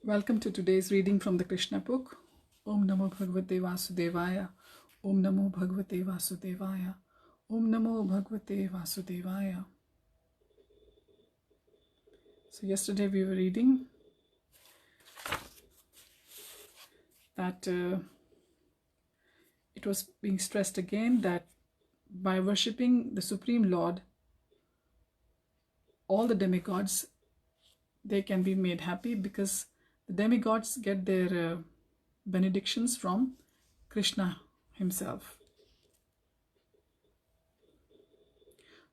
Welcome to today's reading from the Krishna book. Om Namo Bhagavate Vasudevaya. Om Namo Bhagavate Vasudevaya. Om Namo Bhagavate Vasudevaya. So yesterday we were reading that it was being stressed again that by worshipping the Supreme Lord, all the demigods, they can be made happy because the demigods get their benedictions from Krishna himself.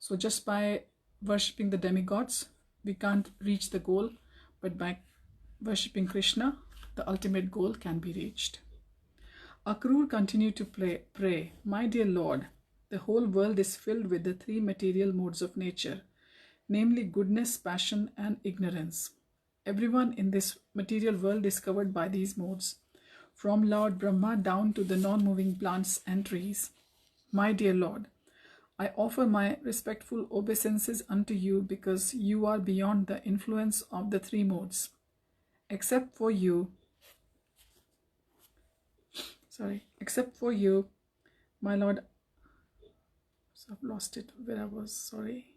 So just by worshipping the demigods, we can't reach the goal, but by worshipping Krishna, the ultimate goal can be reached. Akrura continued to pray, "My dear Lord, the whole world is filled with the three material modes of nature, namely goodness, passion, and ignorance. Everyone in this material world is covered by these modes, from Lord Brahma down to the non-moving plants and trees. My dear Lord, I offer my respectful obeisances unto you because you are beyond the influence of the three modes. Except for you, my Lord," so I've lost it where I was, sorry.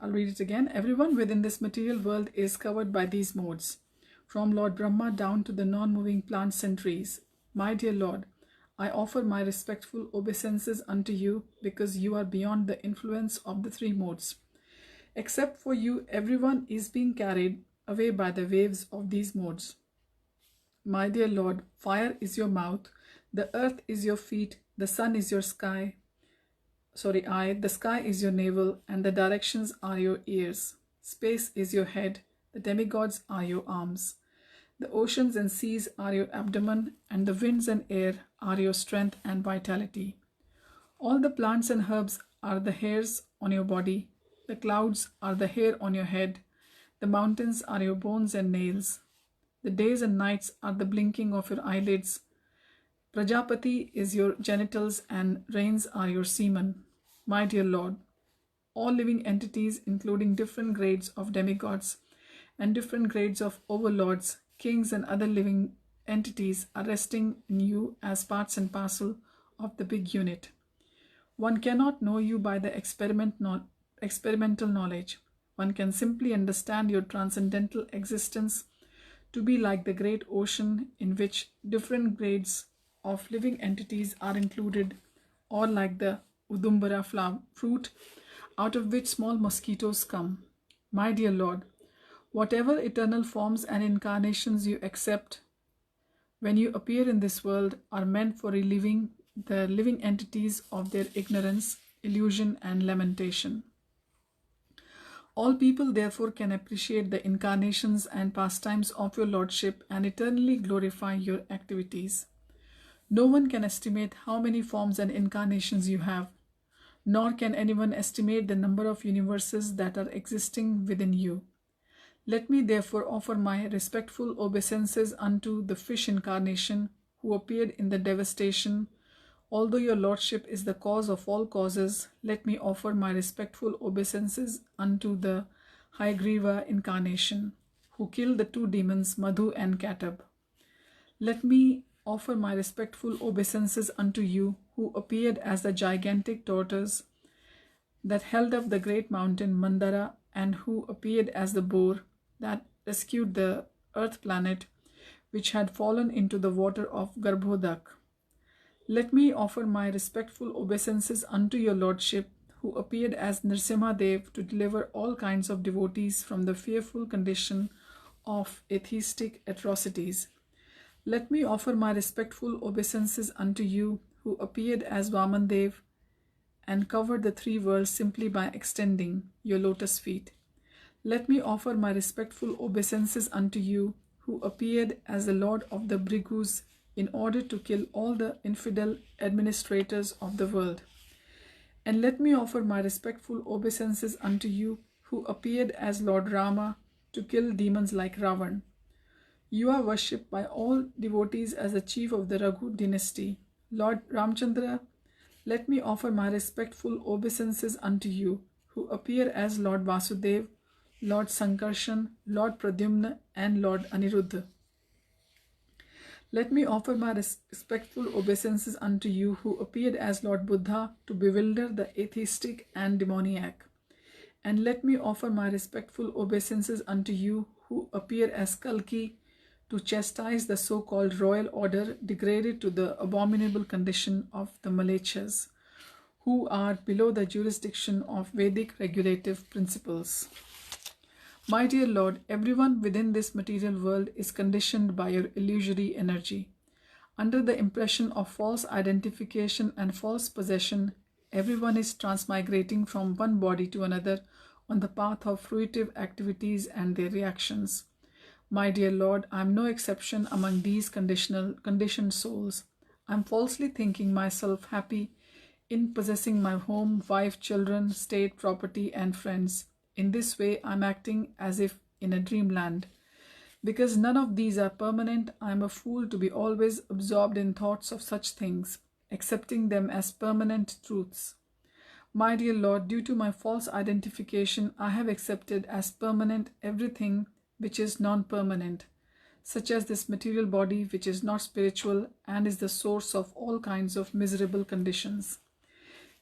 I'll read it again. "Everyone within this material world is covered by these modes, from Lord Brahma down to the non-moving plants and trees. My dear Lord, I offer my respectful obeisances unto you because you are beyond the influence of the three modes. Except for you, everyone is being carried away by the waves of these modes. My dear Lord, fire is your mouth, the earth is your feet, the sun is your eye, the sky is your navel, and the directions are your ears. Space is your head, the demigods are your arms. The oceans and seas are your abdomen, and the winds and air are your strength and vitality. All the plants and herbs are the hairs on your body, the clouds are the hair on your head, the mountains are your bones and nails. The days and nights are the blinking of your eyelids. Prajapati is your genitals, and rains are your semen. My dear Lord, all living entities, including different grades of demigods and different grades of overlords, kings, and other living entities, are resting in you as parts and parcel of the big unit. One cannot know you by the experimental knowledge. One can simply understand your transcendental existence to be like the great ocean in which different grades of living entities are included, or like the udumbara fruit out of which small mosquitoes come. My dear Lord, whatever eternal forms and incarnations you accept when you appear in this world are meant for relieving the living entities of their ignorance, illusion, and lamentation. All people therefore can appreciate the incarnations and pastimes of your Lordship and eternally glorify your activities. No one can estimate how many forms and incarnations you have, nor can anyone estimate the number of universes that are existing within you. Let me therefore offer my respectful obeisances unto the fish incarnation who appeared in the devastation. Although your Lordship is the cause of all causes, let me offer my respectful obeisances unto the Hayagriva incarnation who killed the two demons Madhu and Katab. Let me offer my respectful obeisances unto you who appeared as the gigantic tortoise that held up the great mountain Mandara, and who appeared as the boar that rescued the earth planet which had fallen into the water of Garbhodak. Let me offer my respectful obeisances unto your Lordship who appeared as Nrsimhadev to deliver all kinds of devotees from the fearful condition of atheistic atrocities. Let me offer my respectful obeisances unto you who appeared as Vamandev and covered the three worlds simply by extending your lotus feet. Let me offer my respectful obeisances unto you who appeared as the Lord of the Brigus in order to kill all the infidel administrators of the world. And let me offer my respectful obeisances unto you who appeared as Lord Rama to kill demons like Ravan. You are worshipped by all devotees as the chief of the Raghu dynasty. Lord Ramchandra, let me offer my respectful obeisances unto you who appear as Lord Vasudev Lord Sankarshan, Lord Pradyumna, and Lord Aniruddha. Let me offer my respectful obeisances unto you who appeared as Lord Buddha to bewilder the atheistic and demoniac. And let me offer my respectful obeisances unto you who appear as Kalki to chastise the so-called royal order degraded to the abominable condition of the Malechas, who are below the jurisdiction of Vedic regulative principles. My dear Lord, everyone within this material world is conditioned by your illusory energy. Under the impression of false identification and false possession, everyone is transmigrating from one body to another on the path of fruitive activities and their reactions. My dear Lord, I am no exception among these conditioned souls. I am falsely thinking myself happy in possessing my home, wife, children, state, property, and friends. In this way, I am acting as if in a dreamland. Because none of these are permanent, I am a fool to be always absorbed in thoughts of such things, accepting them as permanent truths. My dear Lord, due to my false identification, I have accepted as permanent everything which is non-permanent, such as this material body which is not spiritual and is the source of all kinds of miserable conditions.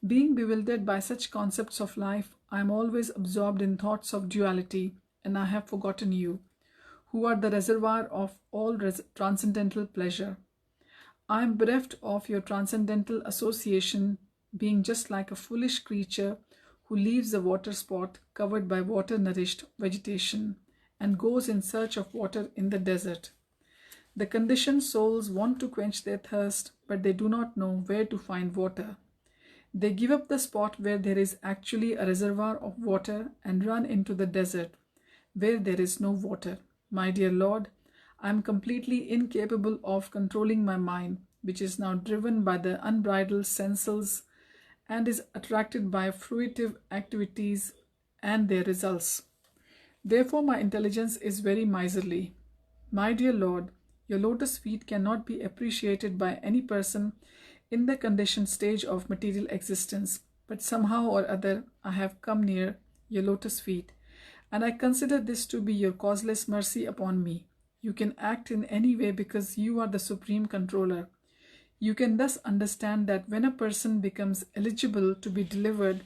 Being bewildered by such concepts of life, I am always absorbed in thoughts of duality, and I have forgotten you, who are the reservoir of all transcendental pleasure. I am bereft of your transcendental association, being just like a foolish creature who leaves a water spot covered by water-nourished vegetation and goes in search of water in the desert. The conditioned souls want to quench their thirst, but they do not know where to find water. They give up the spot where there is actually a reservoir of water and run into the desert, where there is no water. My dear Lord, I am completely incapable of controlling my mind, which is now driven by the unbridled senses and is attracted by fruitive activities and their results. Therefore, my intelligence is very miserly. My dear Lord, your lotus feet cannot be appreciated by any person in the conditioned stage of material existence, but somehow or other I have come near your lotus feet, and I consider this to be your causeless mercy upon me. You can act in any way because you are the supreme controller. You can thus understand that when a person becomes eligible to be delivered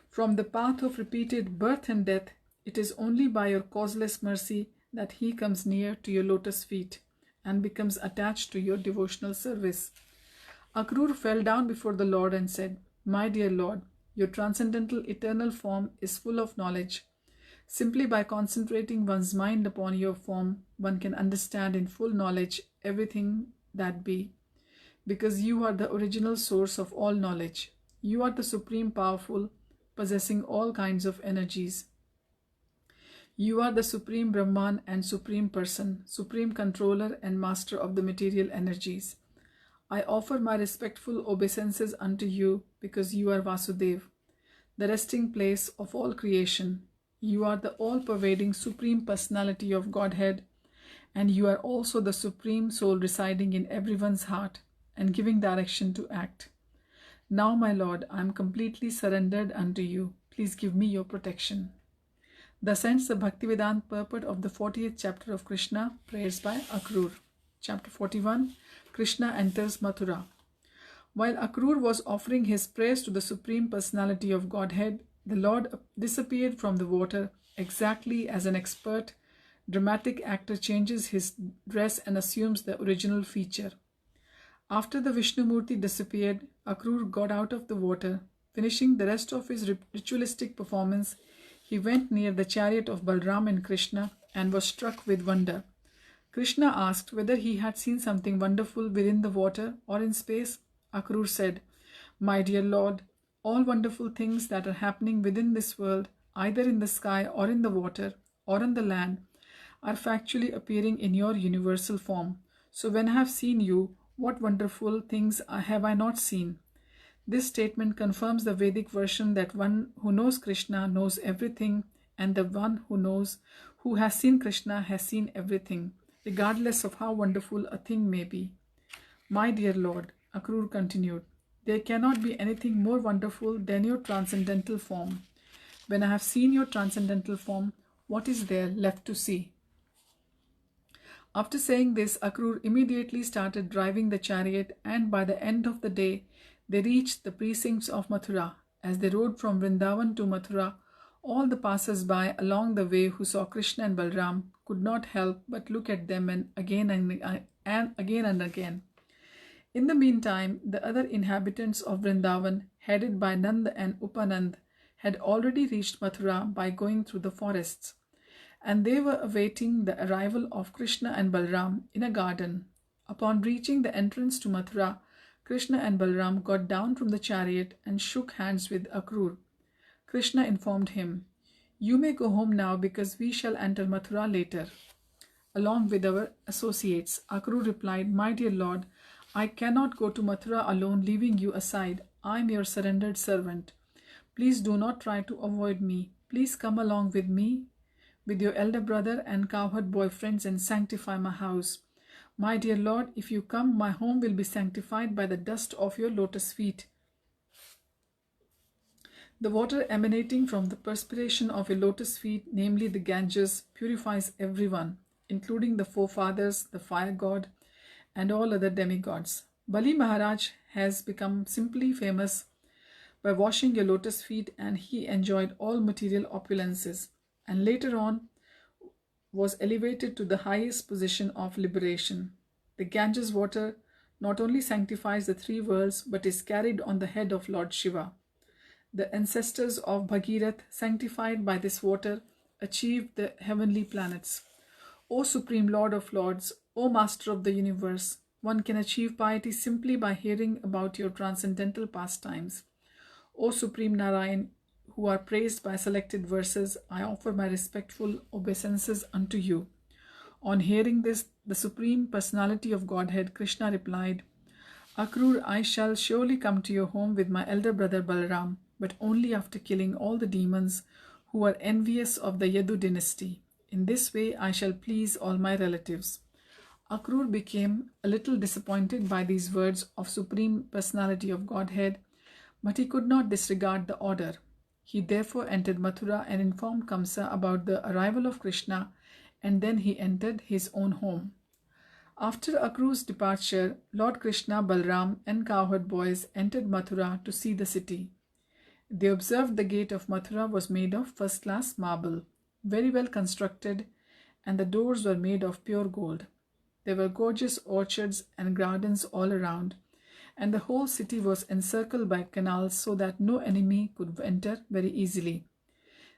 from the path of repeated birth and death, it is only by your causeless mercy that he comes near to your lotus feet and becomes attached to your devotional service. Akrura fell down before the Lord and said, My dear Lord, your transcendental eternal form is full of knowledge. Simply by concentrating one's mind upon your form, one can understand in full knowledge everything that be. Because you are the original source of all knowledge. You are the supreme powerful, possessing all kinds of energies. You are the supreme Brahman and supreme person, supreme controller and master of the material energies. I offer my respectful obeisances unto you because you are Vasudev, the resting place of all creation. You are the all-pervading supreme personality of Godhead, and you are also the supreme soul residing in everyone's heart and giving direction to act. Now, my Lord, I am completely surrendered unto you. Please give me your protection. Thus ends the Bhaktivedanta purport of the 40th chapter of Krishna, prayers by Akrura. Chapter 41, Krishna enters Mathura. While Akrura was offering his prayers to the Supreme Personality of Godhead, the Lord disappeared from the water exactly as an expert dramatic actor changes his dress and assumes the original feature. After the Vishnumurti disappeared, Akrura got out of the water. Finishing the rest of his ritualistic performance, he went near the chariot of Balram and Krishna and was struck with wonder. Krishna asked whether he had seen something wonderful within the water or in space. Akrura said, My dear Lord, all wonderful things that are happening within this world, either in the sky or in the water or on the land, are factually appearing in your universal form. So when I have seen you, what wonderful things have I not seen? This statement confirms the Vedic version that one who knows Krishna knows everything, and the one who has seen Krishna has seen everything, regardless of how wonderful a thing may be. My dear Lord, Akrura continued, there cannot be anything more wonderful than your transcendental form. When I have seen your transcendental form, What is there left to see? After saying this, Akrura immediately started driving the chariot, and by the end of the day, they reached the precincts of Mathura. As they rode from Vrindavan to Mathura, all the passers-by along the way who saw Krishna and Balram could not help but look at them and again and again. In the meantime, the other inhabitants of Vrindavan, headed by Nand and Upanand, had already reached Mathura by going through the forests, and they were awaiting the arrival of Krishna and Balram in a garden. Upon reaching the entrance to Mathura, Krishna and Balram got down from the chariot and shook hands with Akrura. Krishna informed him, "You may go home now because we shall enter Mathura later, along with our associates." Akrura replied, "My dear Lord, I cannot go to Mathura alone, leaving you aside. I am your surrendered servant. Please do not try to avoid me. Please come along with me, with your elder brother and cowherd boyfriends, and sanctify my house. My dear Lord, if you come, my home will be sanctified by the dust of your lotus feet. The water emanating from the perspiration of your lotus feet, namely the Ganges, purifies everyone, including the forefathers, the fire god, and all other demigods. Bali Maharaj has become simply famous by washing your lotus feet, and he enjoyed all material opulences, and later on was elevated to the highest position of liberation. The Ganges water not only sanctifies the three worlds, but is carried on the head of Lord Shiva. The ancestors of Bhagirath, sanctified by this water, achieved the heavenly planets. O Supreme Lord of Lords, O Master of the universe, one can achieve piety simply by hearing about your transcendental pastimes. O Supreme Narayan, who are praised by selected verses, I offer my respectful obeisances unto you." On hearing this, the Supreme Personality of Godhead, Krishna, replied, "Akrura, I shall surely come to your home with my elder brother Balaram, but only after killing all the demons who are envious of the Yadu dynasty. In this way, I shall please all my relatives." Akrura became a little disappointed by these words of Supreme Personality of Godhead, but he could not disregard the order. He therefore entered Mathura and informed Kamsa about the arrival of Krishna, and then he entered his own home. After Akrura's departure, Lord Krishna, Balram, and cowherd boys entered Mathura to see the city. They observed the gate of Mathura was made of first-class marble, very well constructed, and the doors were made of pure gold. There were gorgeous orchards and gardens all around, and the whole city was encircled by canals so that no enemy could enter very easily.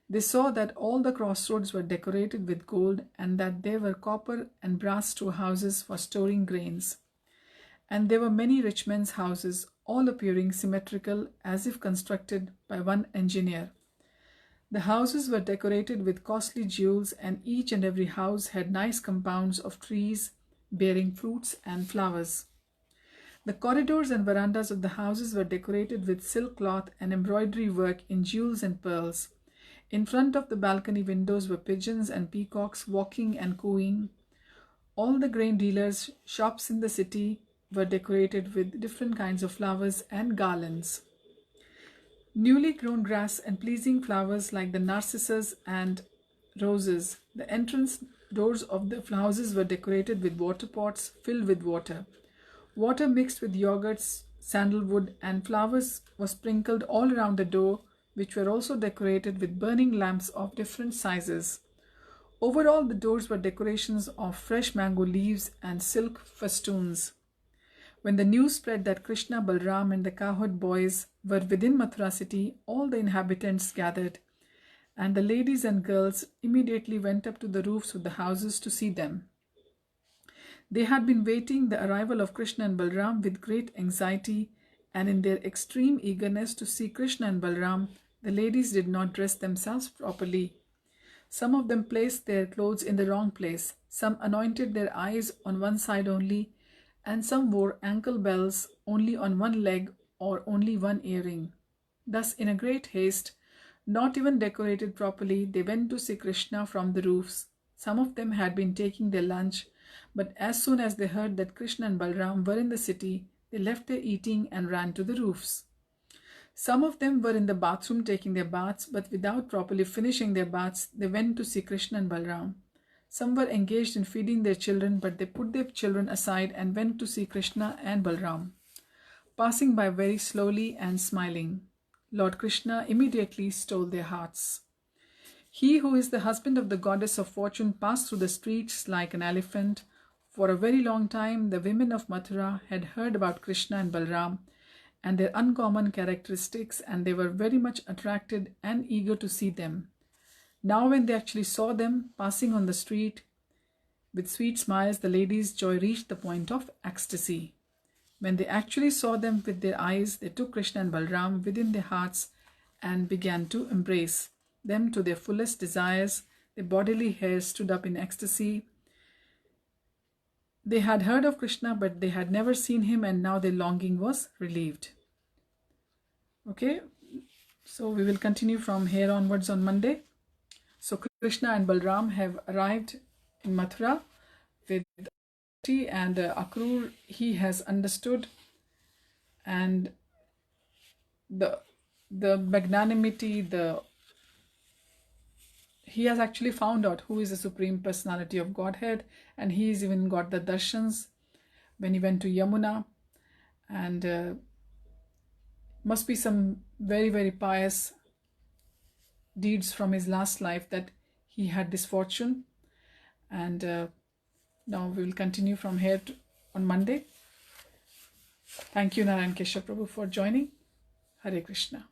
They saw that all the crossroads were decorated with gold, and that there were copper and brass storehouses for storing grains. And there were many rich men's houses, all appearing symmetrical as if constructed by one engineer. The houses were decorated with costly jewels, and each and every house had nice compounds of trees bearing fruits and flowers. The corridors and verandas of the houses were decorated with silk cloth and embroidery work in jewels and pearls. In front of the balcony windows were pigeons and peacocks walking and cooing. All the grain dealers' shops in the city were decorated with different kinds of flowers and garlands. Newly grown grass and pleasing flowers like the narcissus and roses. The entrance doors of the houses were decorated with water pots filled with water. Water mixed with yogurts, sandalwood, and flowers was sprinkled all around the door, which were also decorated with burning lamps of different sizes. Over all the doors were decorations of fresh mango leaves and silk festoons. When the news spread that Krishna, Balram, and the cowherd boys were within Mathura city, all the inhabitants gathered, and the ladies and girls immediately went up to the roofs of the houses to see them. They had been waiting the arrival of Krishna and Balram with great anxiety, and in their extreme eagerness to see Krishna and Balram, the ladies did not dress themselves properly. Some of them placed their clothes in the wrong place, some anointed their eyes on one side only, and some wore ankle bells only on one leg or only one earring. Thus, in a great haste, not even decorated properly, they went to see Krishna from the roofs. Some of them had been taking their lunch, but as soon as they heard that Krishna and Balram were in the city, they left their eating and ran to the roofs. Some of them were in the bathroom taking their baths, but without properly finishing their baths, they went to see Krishna and Balram. Some were engaged in feeding their children, but they put their children aside and went to see Krishna and Balram, passing by very slowly and smiling. Lord Krishna immediately stole their hearts. He who is the husband of the goddess of fortune passed through the streets like an elephant. For a very long time, the women of Mathura had heard about Krishna and Balram and their uncommon characteristics, and they were very much attracted and eager to see them. Now when they actually saw them passing on the street with sweet smiles, the ladies' joy reached the point of ecstasy. When they actually saw them with their eyes, they took Krishna and Balram within their hearts and began to embrace them to their fullest desires. Their bodily hairs stood up in ecstasy. They had heard of Krishna, but they had never seen him, and now their longing was relieved. Okay, so we will continue from here onwards on Monday. So Krishna and Balram have arrived in Mathura with tea, and Akrura, he has understood, and the magnanimity, he has actually found out who is the Supreme Personality of Godhead, and he's even got the darshans when he went to Yamuna, and must be some very, very pious deeds from his last life that he had this fortune. And now we will continue from here on Monday. Thank you, Narayan Keshav Prabhu, for joining. Hare Krishna.